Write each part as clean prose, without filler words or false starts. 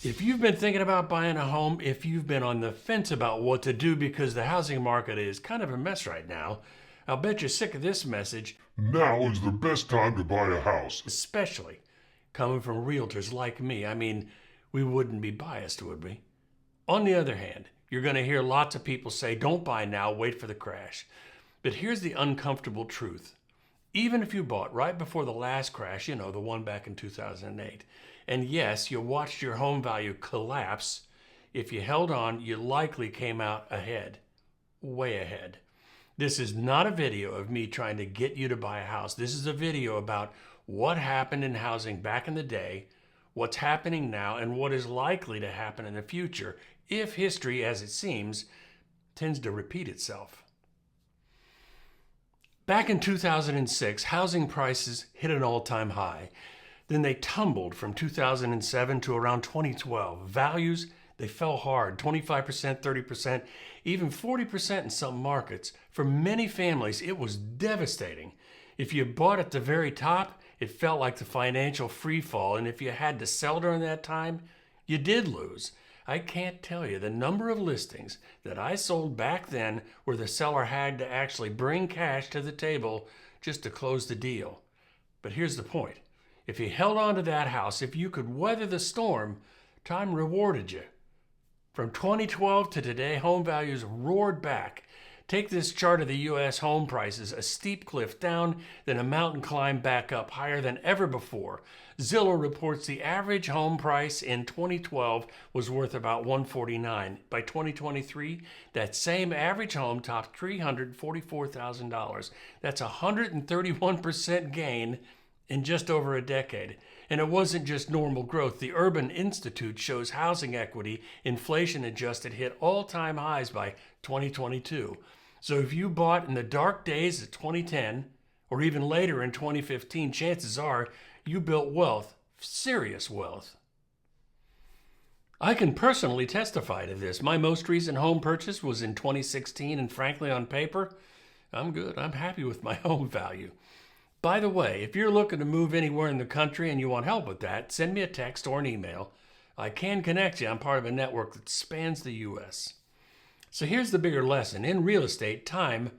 If you've been thinking about buying a home, if you've been on the fence about what to do because the housing market is kind of a mess right now, I'll bet you're sick of this message. Now is the best time to buy a house. Especially coming from realtors like me. I mean, we wouldn't be biased, would we? On the other hand, you're going to hear lots of people say, don't buy now, wait for the crash. But here's the uncomfortable truth. Even if you bought right before the last crash, the one back in 2008, and yes, you watched your home value collapse, if you held on, you likely came out ahead, way ahead. This is not a video of me trying to get you to buy a house. This is a video about what happened in housing back in the day, what's happening now, and what is likely to happen in the future if history, as it seems, tends to repeat itself. Back in 2006, housing prices hit an all-time high. Then they tumbled from 2007 to around 2012. Values, they fell hard, 25%, 30%, even 40% in some markets. For many families, it was devastating. If you bought at the very top, it felt like the financial free fall, and if you had to sell during that time, you did lose. I can't tell you the number of listings that I sold back then where the seller had to actually bring cash to the table just to close the deal. But here's the point. If you held on to that house, if you could weather the storm, time rewarded you. From 2012 to today, home values roared back. Take this chart of the U.S. home prices, a steep cliff down, then a mountain climb back up higher than ever before. Zillow reports the average home price in 2012 was worth about $149. By 2023, that same average home topped $344,000. That's a 131% gain in just over a decade. And it wasn't just normal growth. The Urban Institute shows housing equity, inflation adjusted, hit all-time highs by 2022. So if you bought in the dark days of 2010, or even later in 2015, chances are you built wealth, serious wealth. I can personally testify to this. My most recent home purchase was in 2016, and frankly, on paper, I'm good. I'm happy with my home value. By the way, if you're looking to move anywhere in the country and you want help with that, send me a text or an email. I can connect you. I'm part of a network that spans the U.S. So here's the bigger lesson. In real estate, time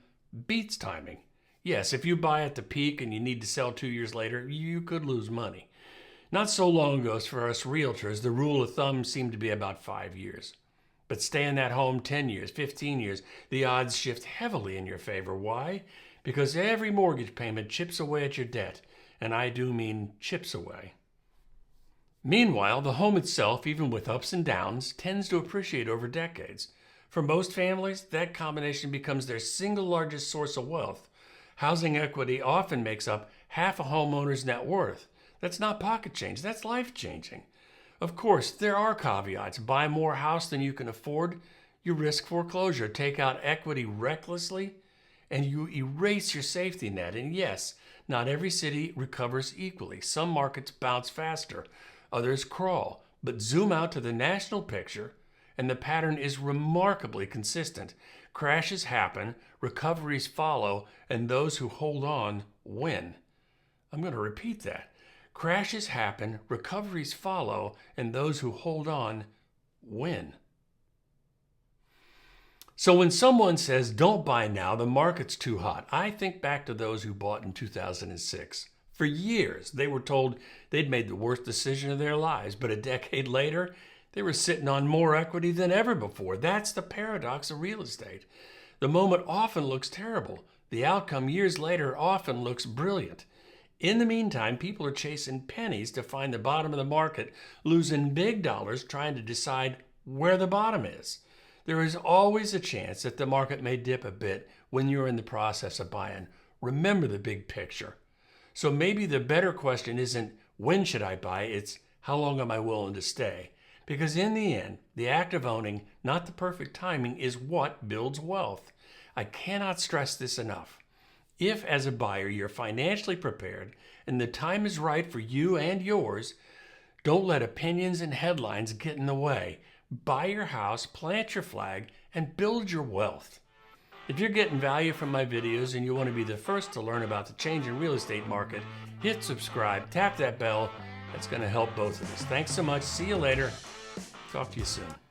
beats timing. Yes, if you buy at the peak and you need to sell 2 years later, you could lose money. Not so long ago for us realtors, the rule of thumb seemed to be about 5 years. But stay in that home 10 years, 15 years, the odds shift heavily in your favor. Why? Because every mortgage payment chips away at your debt, and I do mean chips away. Meanwhile, the home itself, even with ups and downs, tends to appreciate over decades. For most families, that combination becomes their single largest source of wealth. Housing equity often makes up half a homeowner's net worth. That's not pocket change, that's life-changing. Of course, there are caveats. Buy more house than you can afford, you risk foreclosure. Take out equity recklessly, and you erase your safety net. And yes, not every city recovers equally. Some markets bounce faster, others crawl. But zoom out to the national picture, and the pattern is remarkably consistent. Crashes happen, recoveries follow, and those who hold on win. I'm going to repeat that. Crashes happen, recoveries follow, and those who hold on win. So when someone says, don't buy now, the market's too hot, I think back to those who bought in 2006. For years, they were told they'd made the worst decision of their lives, but a decade later, they were sitting on more equity than ever before. That's the paradox of real estate. The moment often looks terrible. The outcome years later often looks brilliant. In the meantime, people are chasing pennies to find the bottom of the market, losing big dollars trying to decide where the bottom is. There is always a chance that the market may dip a bit when you're in the process of buying. Remember the big picture. So maybe the better question isn't, when should I buy? It's, how long am I willing to stay? Because in the end, the act of owning, not the perfect timing, is what builds wealth. I cannot stress this enough. If, as a buyer, you're financially prepared and the time is right for you and yours, don't let opinions and headlines get in the way. Buy your house, plant your flag, and build your wealth. If you're getting value from my videos and you want to be the first to learn about the changing real estate market, hit subscribe, tap that bell. That's going to help both of us. Thanks so much. See you later. Talk to you soon.